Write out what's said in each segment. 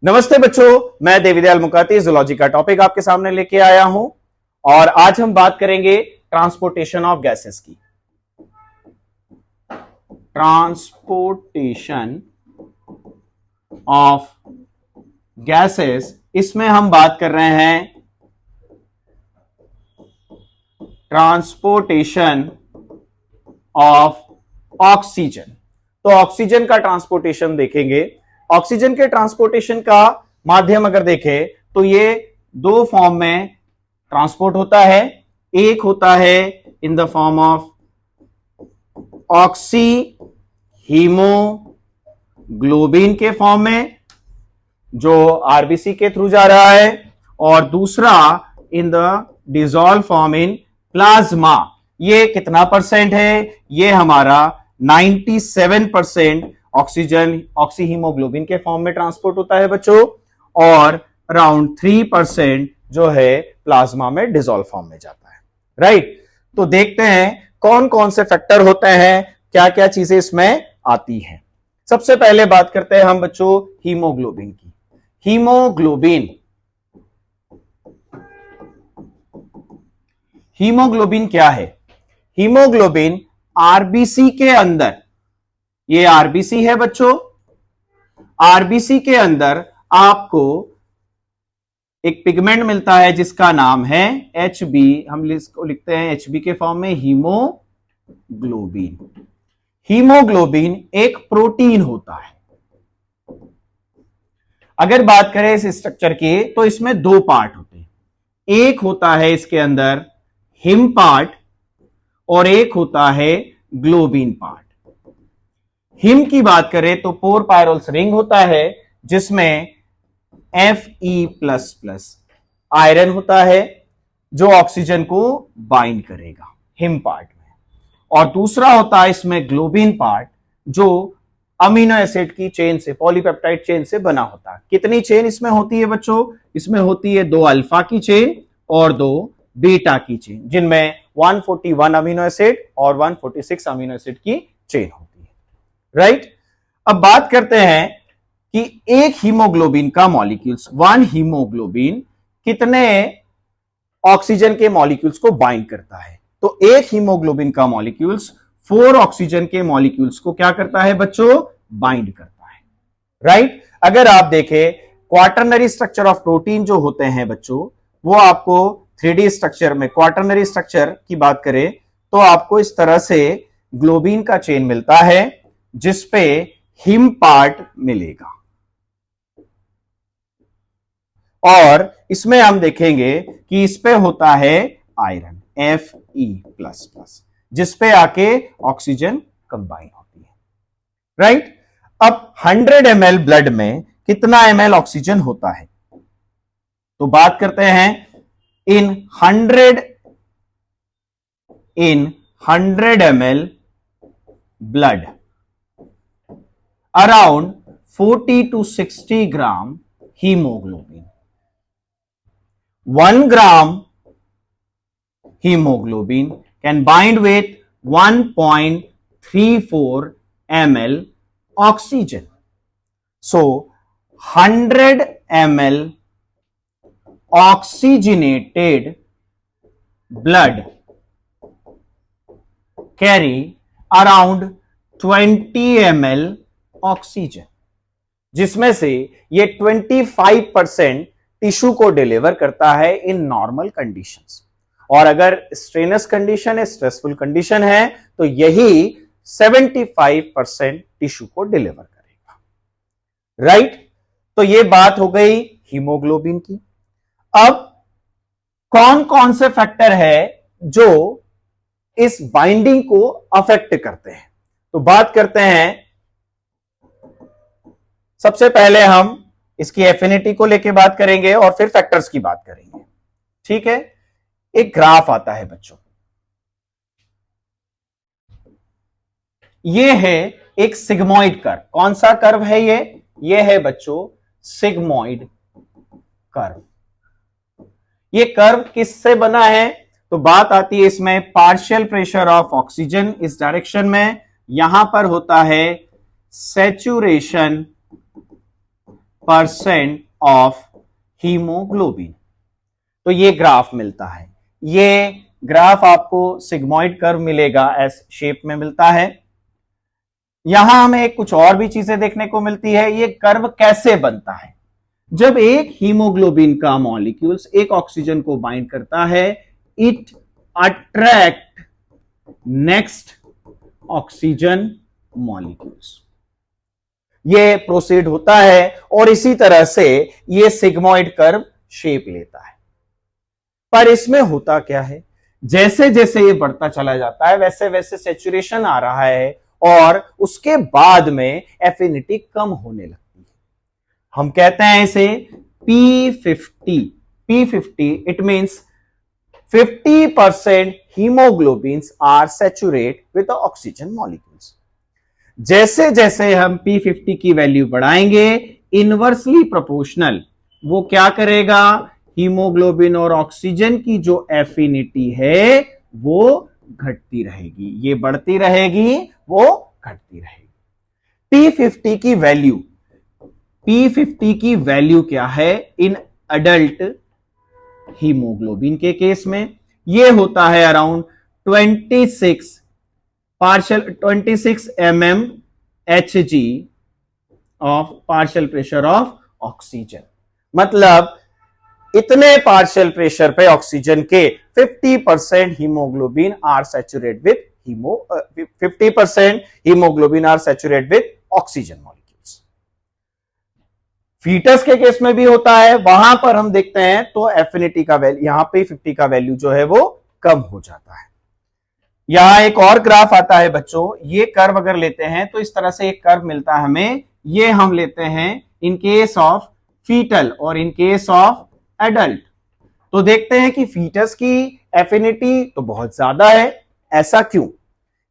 नमस्ते बच्चों, मैं देवीदयाल मुकाती जूलॉजी का टॉपिक आपके सामने लेके आया हूं और आज हम बात करेंगे ट्रांसपोर्टेशन ऑफ गैसेस की। ट्रांसपोर्टेशन ऑफ गैसेस, इसमें हम बात कर रहे हैं ट्रांसपोर्टेशन ऑफ ऑक्सीजन। तो ऑक्सीजन का ट्रांसपोर्टेशन देखेंगे। ऑक्सीजन के ट्रांसपोर्टेशन का माध्यम अगर देखें तो ये दो फॉर्म में ट्रांसपोर्ट होता है। एक होता है in the form of oxy haemoglobin के फॉर्म में, जो आरबीसी के थ्रू जा रहा है, और दूसरा in the dissolve form in plasma. ये कितना परसेंट है? ये हमारा 97% ऑक्सीजन ऑक्सी हीमोग्लोबिन के फॉर्म में ट्रांसपोर्ट होता है बच्चों, और अराउंड 3% जो है प्लाज्मा में डिसॉल्व फॉर्म में जाता है। राइट, तो देखते हैं कौन कौन से फैक्टर होते हैं, क्या क्या चीजें इसमें आती हैं। सबसे पहले बात करते हैं हम बच्चों हीमोग्लोबिन की। हीमोग्लोबिन क्या है? हीमोग्लोबिन आरबीसी के अंदर, ये आरबीसी है बच्चों, आरबीसी के अंदर आपको एक पिगमेंट मिलता है जिसका नाम है HB। हम इसको लिखते हैं HB के फॉर्म में, हीमोग्लोबिन। हीमोग्लोबिन एक प्रोटीन होता है। अगर बात करें इस स्ट्रक्चर की तो इसमें दो पार्ट होते हैं। एक होता है इसके अंदर हिम पार्ट और एक होता है ग्लोबिन पार्ट। हिम की बात करें तो पोर पायरोल्स रिंग होता है जिसमें Fe++ आयरन होता है जो ऑक्सीजन को बाइंड करेगा हिम पार्ट में, और दूसरा होता है इसमें ग्लोबिन पार्ट जो अमीनो एसिड की चेन से, पॉलीपेप्टाइड चेन से बना होता है। कितनी चेन इसमें होती है बच्चों? इसमें होती है 2 अल्फा की चेन और 2 बीटा की चेन, जिनमें 141 अमीनो एसिड और 146 अमीनो एसिड की चेन होती है। राइट, अब बात करते हैं कि एक हीमोग्लोबिन का मॉलिक्यूल्स, 1 हीमोग्लोबिन कितने ऑक्सीजन के मॉलिक्यूल्स को बाइंड करता है? तो एक हीमोग्लोबिन का मॉलिक्यूल्स 4 ऑक्सीजन के मॉलिक्यूल्स को क्या करता है बच्चों? बाइंड करता है। राइट, अगर आप देखें क्वाटरनरी स्ट्रक्चर ऑफ प्रोटीन जो होते हैं बच्चों, वो आपको 3D स्ट्रक्चर में, क्वाटरनरी स्ट्रक्चर की बात करें तो आपको इस तरह से ग्लोबिन का चेन मिलता है जिसपे हिम पार्ट मिलेगा, और इसमें हम देखेंगे कि इस पे होता है आयरन Fe++, जिसपे आके ऑक्सीजन कंबाइन होती है। राइट, अब 100 ml ब्लड में कितना ml ऑक्सीजन होता है? तो बात करते हैं इन 100 ml blood around 40 to 60 gram haemoglobin. 1 gram hemoglobin can bind with 1.34 ml oxygen. So 100 ml oxygenated blood carry around 20 ml oxygen, जिसमें से ये 25% टिश्यू को डिलीवर करता है इन नॉर्मल कंडीशंस, और अगर स्ट्रेनस कंडीशन है, स्ट्रेसफुल कंडीशन है, तो यही 75% टिश्यू को डिलीवर करेगा। राइट, तो ये बात हो गई हीमोग्लोबिन की। अब कौन कौन से फैक्टर है जो इस बाइंडिंग को अफेक्ट करते हैं? तो बात करते हैं, सबसे पहले हम इसकी एफिनिटी को लेके बात करेंगे और फिर फैक्टर्स की बात करेंगे। ठीक है, एक ग्राफ आता है बच्चों, ये है एक सिग्मोइड कर्व। कौन सा कर्व है ये? ये है बच्चों सिग्मोइड कर्व। ये कर्व किससे बना है? तो बात आती है इसमें पार्शियल प्रेशर ऑफ ऑक्सीजन इस डायरेक्शन में, यहां पर होता है सैचुरेशन परसेंट ऑफ हीमोग्लोबिन। तो ये ग्राफ मिलता है, ये ग्राफ आपको सिग्मॉइड कर्व मिलेगा, एस शेप में मिलता है। यहां हमें कुछ और भी चीजें देखने को मिलती है। ये कर्व कैसे बनता है? जब एक हीमोग्लोबिन का मॉलिक्यूल्स एक ऑक्सीजन को बाइंड करता है, it attract next oxygen molecules. ये प्रोसीड होता है और इसी तरह से ये सिग्मॉइड कर्व शेप लेता है। पर इसमें होता क्या है, जैसे जैसे ये बढ़ता चला जाता है वैसे वैसे सैचुरेशन आ रहा है और उसके बाद में एफिनिटी कम होने लगती है। हम कहते हैं इसे P50। P50 it means 50% haemoglobins are saturate with oxygen molecules. जैसे जैसे हम P50 की वैल्यू बढ़ाएंगे, इनवर्सली प्रोपोर्शनल वो क्या करेगा, हीमोग्लोबिन और ऑक्सीजन की जो एफिनिटी है वो घटती रहेगी, ये बढ़ती रहेगी, वो घटती रहेगी। P50 की वैल्यू क्या है इन अडल्ट हीमोग्लोबिन के केस में? ये होता है around 26 mmHg of partial pressure of oxygen. मतलब इतने पार्शियल प्रेशर पे ऑक्सीजन के 50% haemoglobin are saturate with 50% haemoglobin are saturate with oxygen molecules. Foetus के केस में भी होता है, वहां पर हम देखते हैं तो एफिनिटी का वैल्यू, यहां पे 50 का वैल्यू जो है वो कम हो जाता है। यहां एक और ग्राफ आता है बच्चों, ये कर्व अगर लेते हैं तो इस तरह से एक कर्व मिलता है हमें। ये हम लेते हैं इन केस ऑफ फीटल और इन केस ऑफ एडल्ट। तो देखते हैं कि फीटस की एफिनिटी तो बहुत ज्यादा है। ऐसा क्यों?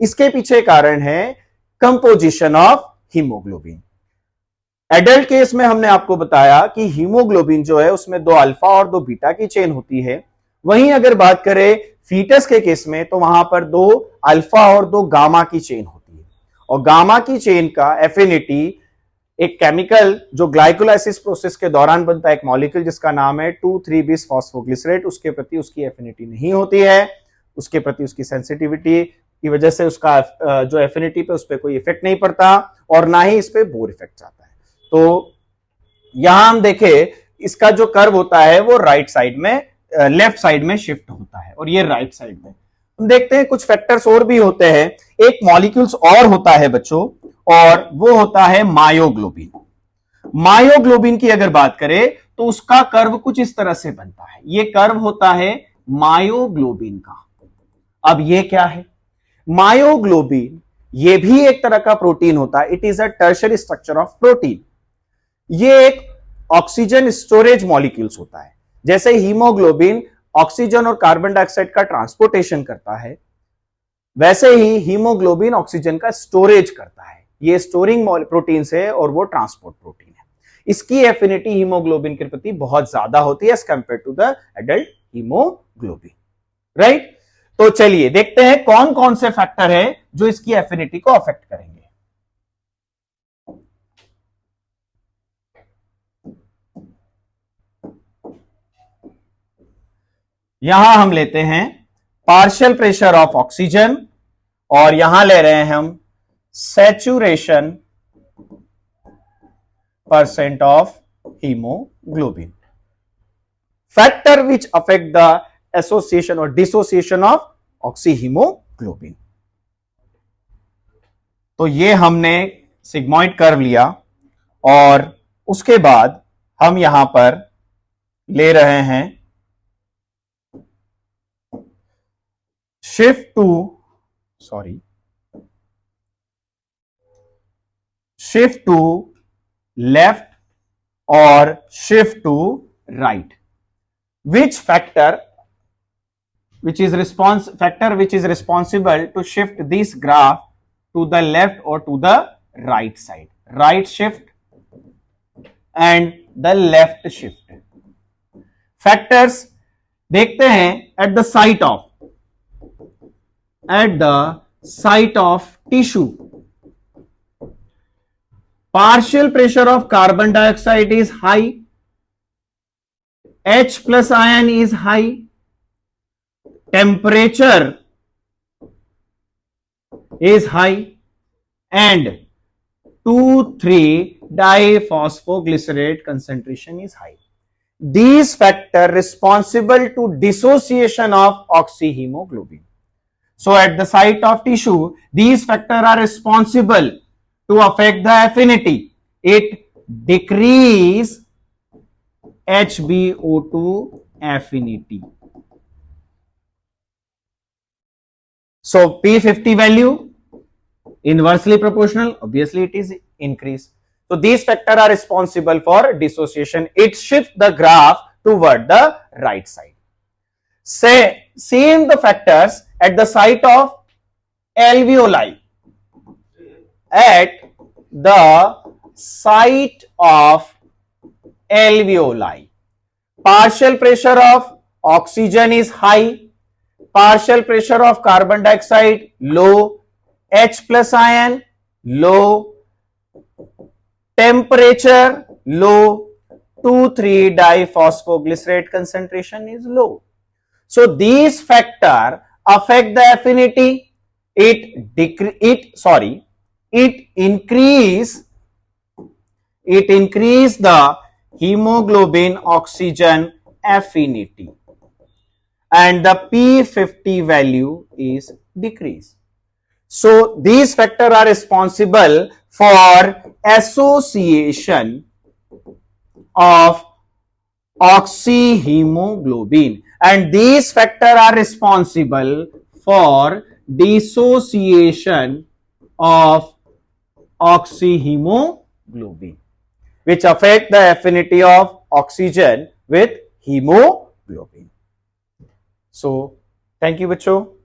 इसके पीछे कारण है composition of haemoglobin. Adult case में हमने आपको बताया कि हीमोग्लोबिन जो है उसमें 2 अल्फा और 2 बीटा की चेन होती है। वहीं अगर बात करें फीटस के केस में तो वहां पर 2 अल्फा और 2 गामा की चेन होती है। और गामा की चेन का एफिनिटी एक केमिकल जो ग्लाइकोलाइसिस प्रोसेस के दौरान बनता है, एक मॉलिक्यूल जिसका नाम है 2,3-bis फॉस्फोग्लिसरेट, उसके प्रति उसकी एफिनिटी नहीं होती है, उसके प्रति उसकी सेंसिटिविटी की वजह से उसका जो एफिनिटी पे उस पर कोई इफेक्ट नहीं पड़ता और ना ही इस पे बोर इफेक्ट आता है। तो यहां हम देखें इसका जो कर्व होता है वो राइट साइड में, लेफ्ट साइड में शिफ्ट होता है और ये राइट साइड में। हम देखते हैं कुछ फैक्टर्स और भी होते हैं। एक मॉलिक्यूल्स और होता है बच्चों और वो होता है मायोग्लोबिन। मायोग्लोबिन की अगर बात करें तो उसका कर्व कुछ इस तरह से बनता है। ये कर्व होता है मायोग्लोबिन का। अब ये क्या है? मायोग्लोबिन ये भी एक तरह का प्रोटीन होता है। It is a tertiary structure of protein. ये एक ऑक्सीजन स्टोरेज मॉलिक्यूल्स होता है। जैसे हीमोग्लोबिन ऑक्सीजन और कार्बन डाइऑक्साइड का ट्रांसपोर्टेशन करता है, वैसे ही हीमोग्लोबिन ऑक्सीजन का स्टोरेज करता है। ये स्टोरिंग प्रोटीन है और वो ट्रांसपोर्ट प्रोटीन है। इसकी एफिनिटी हीमोग्लोबिन के प्रति बहुत ज्यादा होती है as compare to the adult haemoglobin, right? तो चलिए देखते हैं कौन कौन से फैक्टर है जो इसकी एफिनिटी को अफेक्ट करेंगे। यहां हम लेते हैं पार्शियल प्रेशर ऑफ ऑक्सीजन और यहां ले रहे हैं हम saturation percent of haemoglobin. Factor which affect the association और डिसोसिएशन ऑफ ऑक्सीहीमोग्लोबिन। तो ये हमने सिग्मॉइड कर्व लिया और उसके बाद हम यहां पर ले रहे हैं शिफ्ट टू लेफ्ट और shift to right. Which factor which is responsible to shift this graph to the left or to the right side? Right shift and the left shift. Factors देखते हैं at the site of tissue. partial pressure of carbon dioxide is high, H plus ion is high, temperature is high, and 2,3-diphosphoglycerate concentration is high. These factors responsible to dissociation of oxyhemoglobin. So at the site of tissue, these factors are responsible to affect the affinity. It decrease HbO2 affinity. So P50 value inversely proportional, obviously it is increased. So these factors are responsible for dissociation. It shifts the graph toward the right side. Say, seeing the factors at the site of alveoli. At the site of alveoli, partial pressure of oxygen is high, partial pressure of carbon dioxide low, H plus ion low, temperature low, 2,3-diphosphoglycerate concentration is low. So these factors affect the affinity. It increase the hemoglobin oxygen affinity, and the P50 value is decreased. So these factors are responsible for association of oxyhemoglobin, and these factors are responsible for dissociation of oxyhemoglobin, which affect the affinity of oxygen with hemoglobin. So thank you बच्चों.